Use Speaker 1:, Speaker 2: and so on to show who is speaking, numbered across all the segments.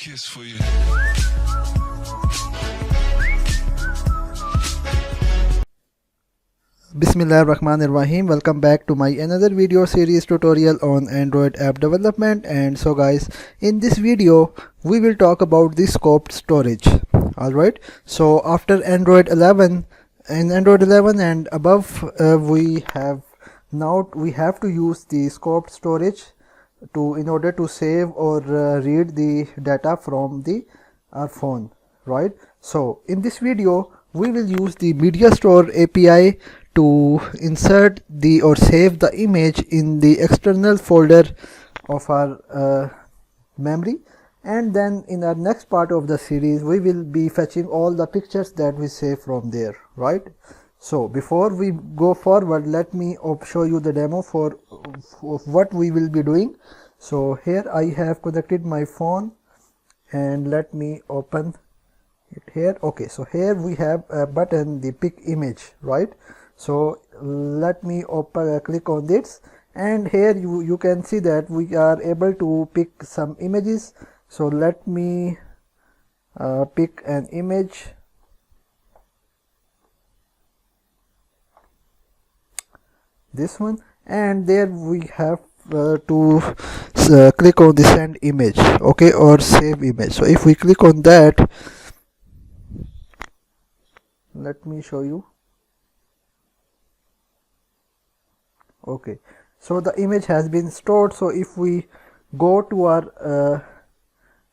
Speaker 1: kiss for you.
Speaker 2: Bismillahirrahmanirrahim. Welcome back to my another video series tutorial on Android app development. And so guys, in this video we will talk about the scoped storage. Alright, so after Android 11 and above, we have to use the scoped storage in order to save or read the data from our phone, right? So in this video we will use the media store API to insert or save the image in the external folder of our memory, and then in our next part of the series we will be fetching all the pictures that we save from there, right? So before we go forward, let me show you the demo for what we will be doing. So here I have connected my phone and let me open it here. Okay, so here we have a button, the pick image, right? So let me click on this, and here you can see that we are able to pick some images. So let me pick an image. This one, and there we have to click on the send image, okay, or save image. So if we click on that, let me show you. Okay, so the image has been stored. So if we go to our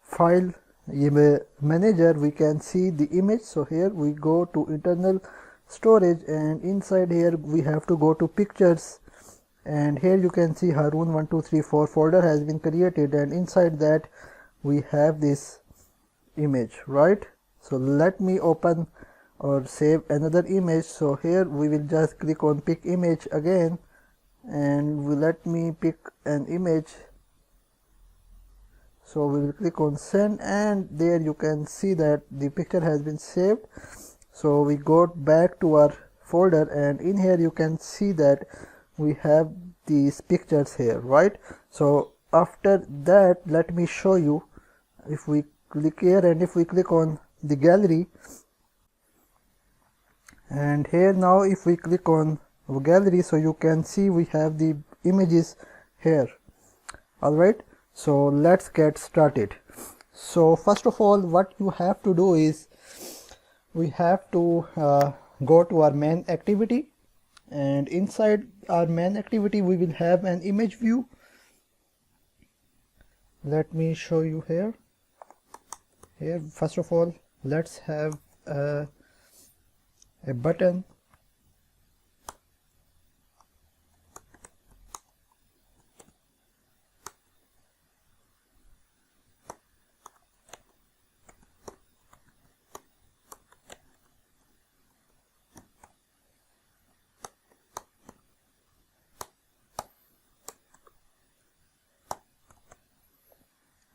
Speaker 2: file manager, we can see the image. So here we go to internal storage, and inside here we have to go to pictures, and here you can see Harun 1234 folder has been created, and inside that we have this image, right? So let me open or save another image. So here we will just click on pick image again, and let me pick an image. So we will click on send, and there you can see that the picture has been saved. So we go back to our folder, and in here you can see that we have these pictures here, right? So after that, let me show you. If we click here and if we click on the gallery, and here now if we click on gallery, so you can see we have the images here. Alright, so let's get started. So first of all, what you have to do is we have to go to our main activity, and inside our main activity we will have an image view. Let me show you here. First of all, let's have a button.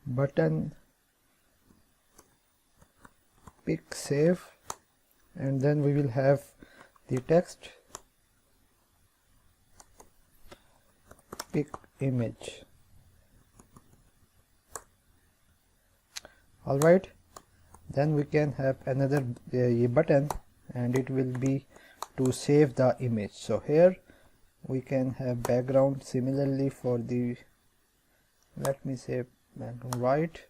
Speaker 2: Button pick save, and then we will have the text pick image. Alright, then we can have another button, and it will be to save the image. So here we can have background similarly for the, let me say background white,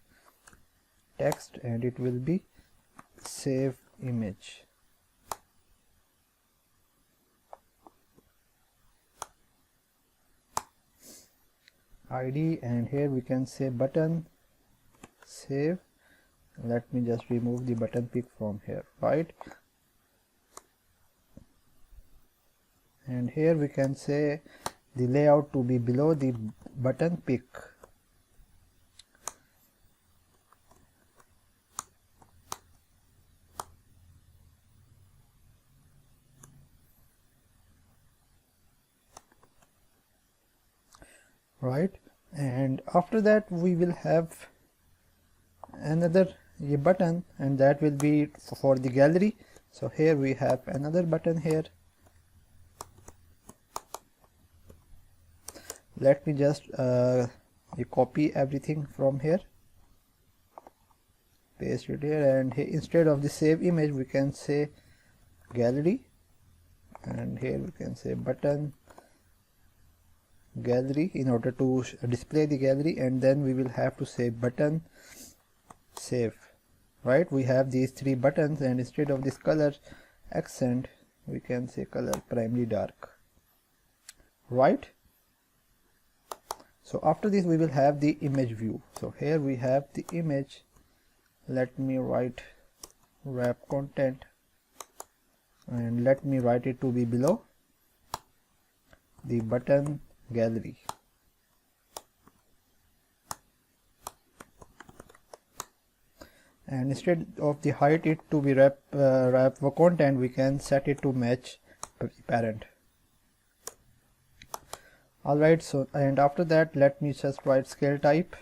Speaker 2: text, and it will be save image. ID, and here we can say button save. Let me just remove the button pick from here, right? And here we can say the layout to be below the button pick. Right, and after that we will have another button, and that will be for the gallery. So here we have another button here. Let me just copy everything from here. paste it here, and here, instead of the save image, we can say gallery, and here we can say button gallery in order to display the gallery, and then we will have to say button save. Right, we have these three buttons, and instead of this color accent, we can say color primary dark. Right, so after this we will have the image view. So here we have the image. Let me write wrap content, and let me write it to be below the button gallery. And instead of the height it to be wrap for content, we can set it to match parent. Alright, so and after that let me just write scale type.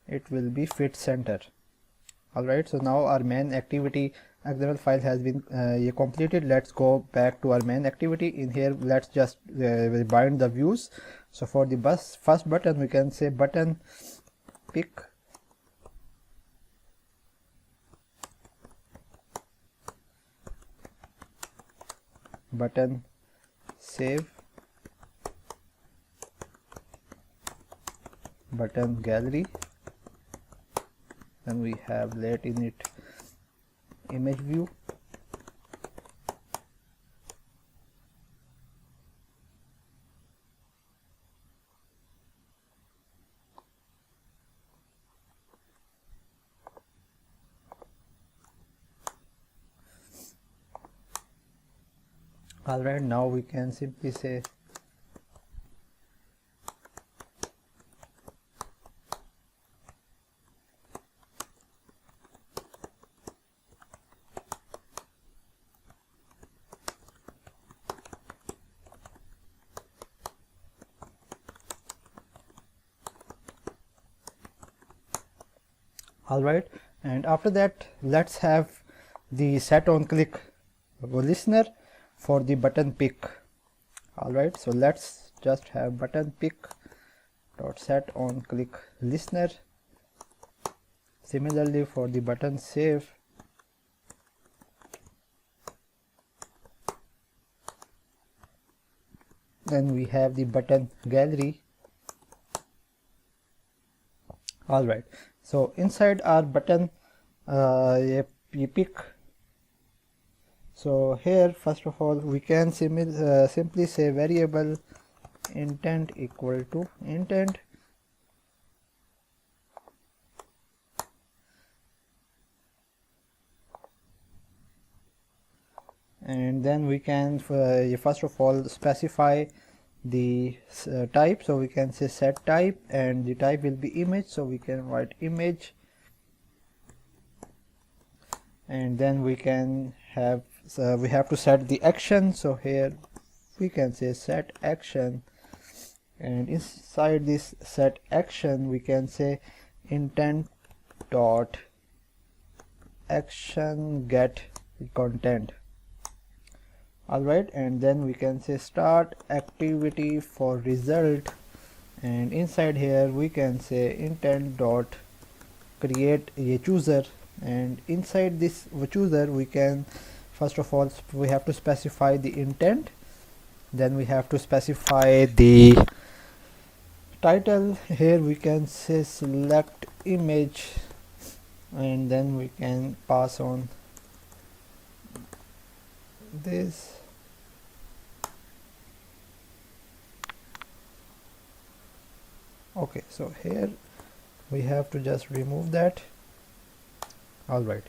Speaker 2: It will be fit center. Alright, so now our main activity XML file has been completed. Let's go back to our main activity. In here let's just bind the views. So for the first button, we can say button pick button save button gallery. Then we have let init image view. Alright, now we can simply say alright, and after that let's have the set on click listener for the button pick. Alright, so let's just have button pick dot set on click listener. Similarly for the button save, then we have the button gallery. Alright, so inside our button pick, so here first of all we can simply say variable intent equal to intent, and then we can first of all specify the type. So we can say set type, and the type will be image, so we can write image, and then we can have we have to set the action. So here we can say set action, and inside this set action we can say intent dot action get content. Alright, and then we can say start activity for result, and inside here we can say intent dot create a chooser, and inside this chooser we can first of all we have to specify the intent, then we have to specify the title. Here we can say select image, and then we can pass on this. Okay, so here we have to just remove that. Alright,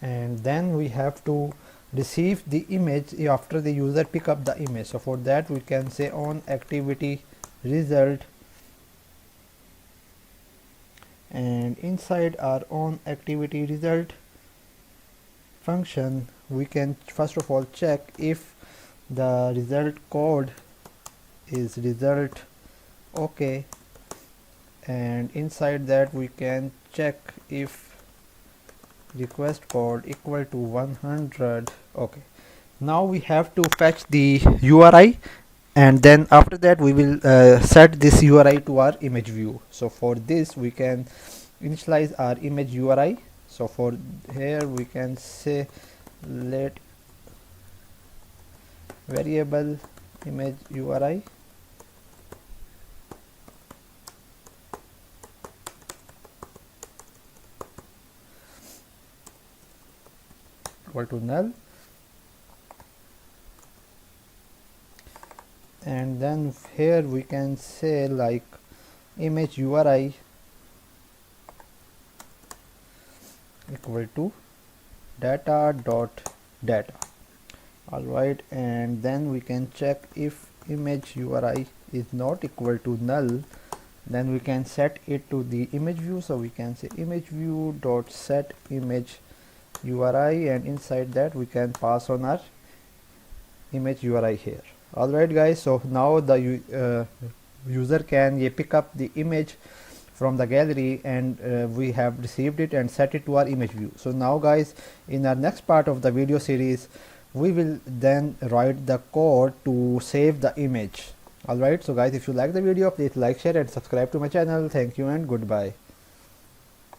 Speaker 2: and then we have to receive the image after the user pick up the image. So for that we can say on activity result, and inside our on activity result function we can first of all check if the result code is result okay, and inside that we can check if request code equal to 100. Okay, now we have to fetch the URI, and then after that we will set this URI to our image view. So for this we can initialize our image URI. So for here we can say let variable image URI equal to null, and then here we can say like image URI equal to data. Alright, and then we can check if image URI is not equal to null, then we can set it to the image view. So we can say image view dot set image URI, and inside that we can pass on our image URI here. Alright guys, so now the user can pick up the image from the gallery, and we have received it and set it to our image view. So now guys, in our next part of the video series, we will then write the code to save the image. Alright, so guys, if you like the video, please like, share and subscribe to my channel. Thank you and goodbye.